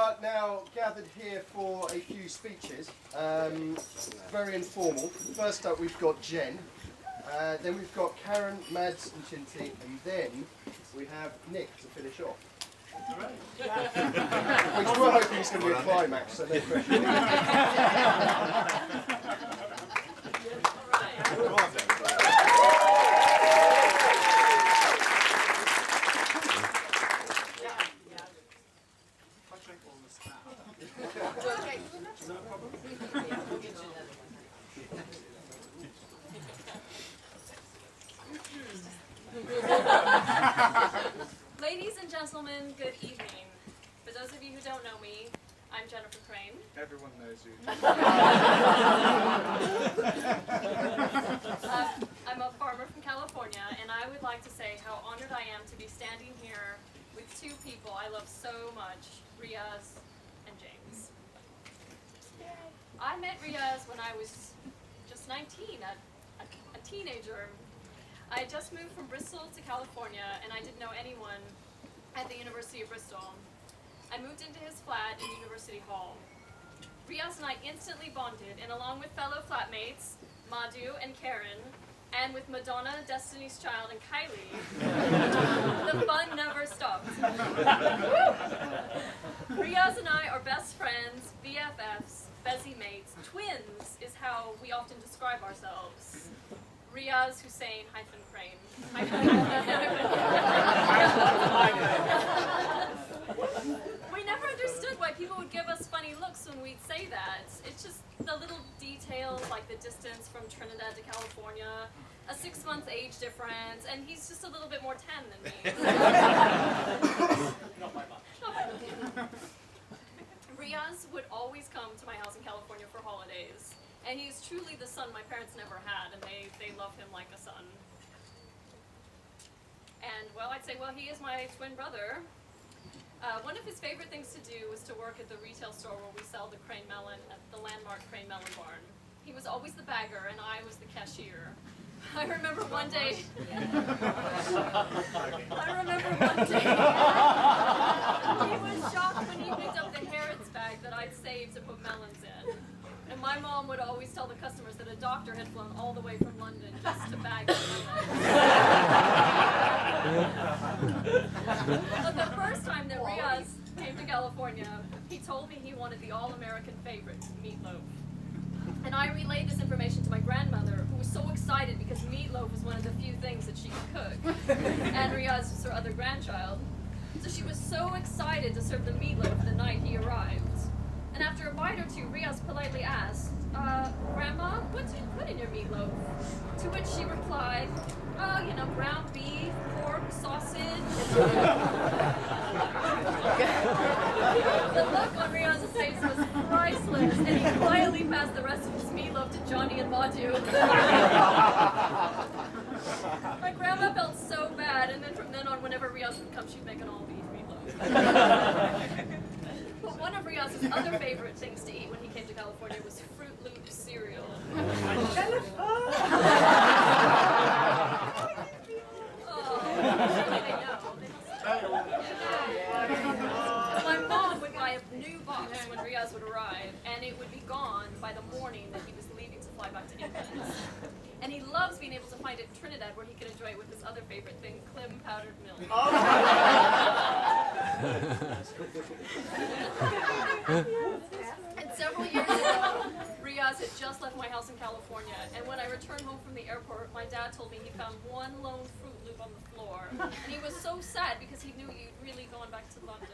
are now gathered here for a few speeches, very informal. First up we've got Jen, then we've got Karen, Mads and Chinty, and then we have Nick to finish off. Which we're hoping is going to be a climax, so no pressure. Ladies and gentlemen, good evening. For those of you who don't know me, I'm Jennifer Crane. Everyone knows you. I'm a farmer from California, and I would like to say how honored I am to be standing here with two people I love so much, Riaz and James. I met Riaz when I was just 19, a teenager. I had just moved from Bristol to California, and I didn't know anyone at the University of Bristol. I moved into his flat in University Hall. Riaz and I instantly bonded, and along with fellow flatmates, Madhu and Karen, and with Madonna, Destiny's Child, and Kylie, the fun never stopped. Riaz and I are best friends, BFFs, Bezzy mates, twins is how we often describe ourselves. Riaz Hussein - Crane. We never understood why people would give us funny looks when we'd say that. It's just the little details like the distance from Trinidad to California, a 6-month age difference, and he's just a little bit more tan than me. Not by much. Not by much. Riaz would always come to my house in California for holidays. And he's truly the son my parents never had, and they love him like a son. And, well, I'd say, well, he is my twin brother. One of his favorite things to do was to work at the retail store where we sell the Crane Melon at the landmark Crane Melon Barn. He was always the bagger, and I was the cashier. I remember one day he was shocked when he picked up the Harrods bag that I'd saved to put melons in. And my mom would always tell the customers that a doctor had flown all the way from London just to bag the melons. But the first time that Riaz came to California, he told me he wanted the all-American favorite, meatloaf. And I relayed this information to my grandmother, who was so excited because meatloaf was one of the few things that she could cook. And Riaz was her other grandchild. So she was so excited to serve the meatloaf the night he arrived. And after a bite or two, Riaz politely asked, Grandma, what do you put in your meatloaf? To which she replied, oh, you know, ground beef, pork, sausage. The look on Riaz's face was priceless, and he quietly passed the rest of his meatloaf to Johnny and Madhu. My grandma felt so bad, and then from then on, whenever Riaz would come, she'd make an all-beef meatloaf. But one of Riaz's other favorite things to eat when he came to California was Fruit Loops cereal. My mom would buy a new box when Riaz would arrive, and it would be gone by the morning that he was leaving to fly back to England. And he loves being able to find it in Trinidad where he can enjoy it with his other favorite thing, Clem powdered milk. And several years ago, Riaz had just left my house in California, and when I returned home from the airport, my dad told me he found one lone Fruit Loop on the floor. And he was so sad because he knew you'd really gone back to London.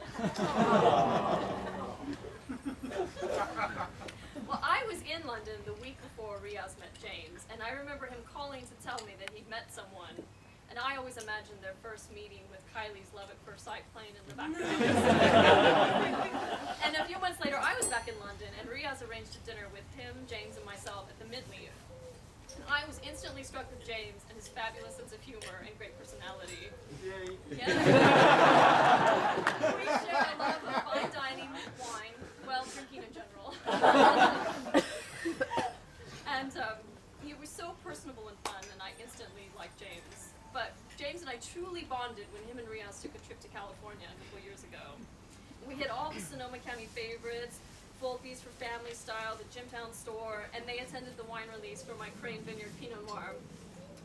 Well, I was in London the week before Riaz met James, and I remember him calling to tell me that he'd met someone. And I always imagined their first meeting with Kylie's Love at First Sight playing in the background. And a few months later, I was back in London, and Riaz arranged a dinner with him, James, and myself at the Midleaf. And I was instantly struck with James and his fabulous sense of humor and great personality. Yay. Yeah. We share a love of fine dining, wine, well, drinking in general. And he was so personable and fun, and I instantly liked James. But James and I truly bonded when him and Riaz took a trip to California a couple years ago. We hit all the Sonoma County favorites, Volpe's for Family Style, the Jimtown Store, and they attended the wine release for my Crane Vineyard Pinot Noir.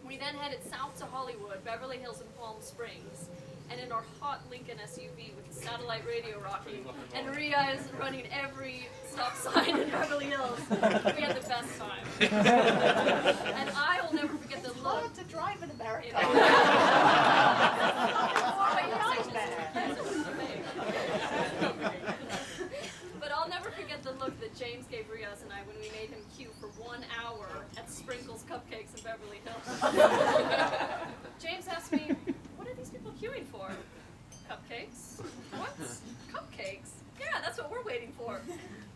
We then headed south to Hollywood, Beverly Hills, and Palm Springs. And in our hot Lincoln SUV with the satellite radio rocking, and Ria is running every stop sign in Beverly Hills, we had the best time. And I will never forget the It's look. hard to drive in America. But I'll never forget the look that James gave Riaz and I when we made him queue for 1 hour at Sprinkles Cupcakes in Beverly Hills. James asked me, "What are these people queuing for? Cupcakes? What? Cupcakes? Yeah, that's what we're waiting for.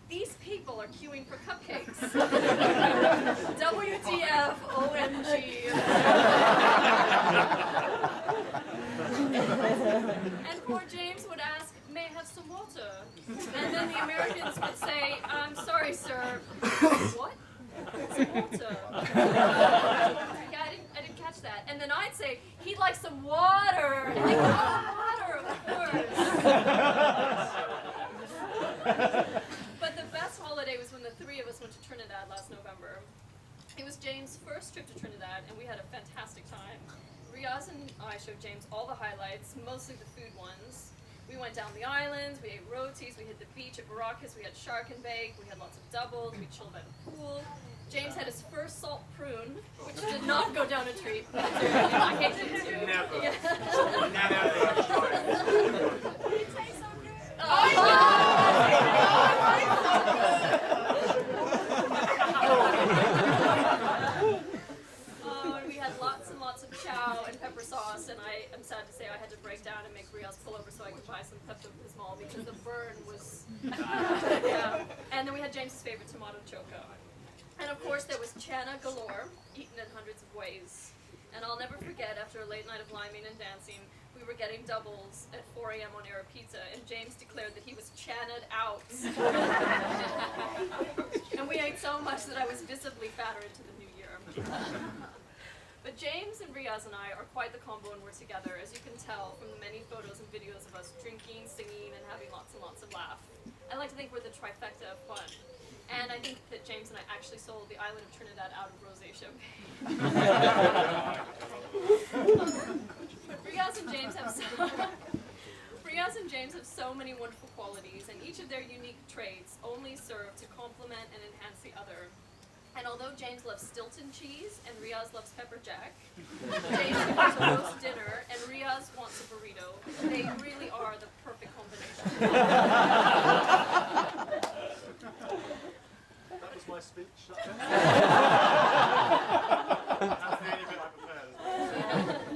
These people are queuing for cupcakes." WTF, OMG. And poor James would ask, "May I have some water?" And then the Americans would say, "I'm sorry, sir." "What? Some water?" Yeah, I didn't catch that. And then I'd say, "He'd like some water." And they go, "Oh, water, of course." But the best holiday was when the three of us went to Trinidad last November. It was James' first trip to Trinidad, and we had a fantastic time. Riaz and I showed James all the highlights, mostly the food ones. We went down the islands, we ate rotis, we hit the beach at Baracus, we had shark and bake, we had lots of doubles, we chilled by the pool. James had his first salt prune, which did not go down a treat. I hate it too. Never. Yeah. It tastes so good. Oh, and we had lots and lots of chow and pepper sauce, and I am sad to say I had to break down and make Riaz pull over so I could buy some Pepto-Bismol because the burn was... Yeah. And then we had James's favorite tomato choco. And of course there was Chana galore, eaten in hundreds of ways. And I'll never forget, after a late night of liming and dancing, we were getting doubles at 4 a.m. on Era Pizza, and James declared that he was Chana'd out. And we ate so much that I was visibly fatter into the new year. But James and Riaz and I are quite the combo when we're together, as you can tell from the many photos and videos of us drinking, singing, and having lots and lots of laughs. I like to think we're the trifecta of fun. And I think that James and I actually sold the island of Trinidad out of rosé champagne. Riaz and James have so many wonderful qualities, and each of their unique traits only serve to complement and enhance the other. And although James loves Stilton cheese and Riaz loves pepper jack, James prefers a roast dinner and Riaz wants a burrito. They really are the perfect combination. That was my speech. That's the only bit I prepared as well.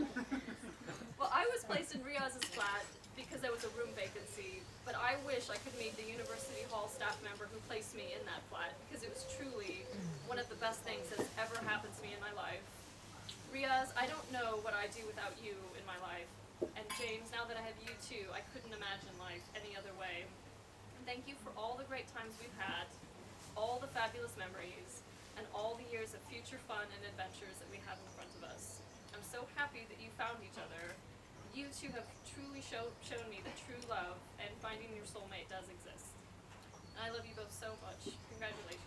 Well, I was placed in Riaz's flat because there was a room vacancy, but I wish I could meet the University Hall staff member who placed me in that flat, because it was truly one of the best things that has ever happened to me in my life. Riaz, I don't know what I'd do without you in my life. And James, now that I have you too, I couldn't imagine life any other way. And thank you for all the great times we've had, all the fabulous memories, and all the years of future fun and adventures that we have in front of us. I'm so happy that you found each other. You two have truly shown me that true love and finding your soulmate does exist. And I love you both so much. Congratulations.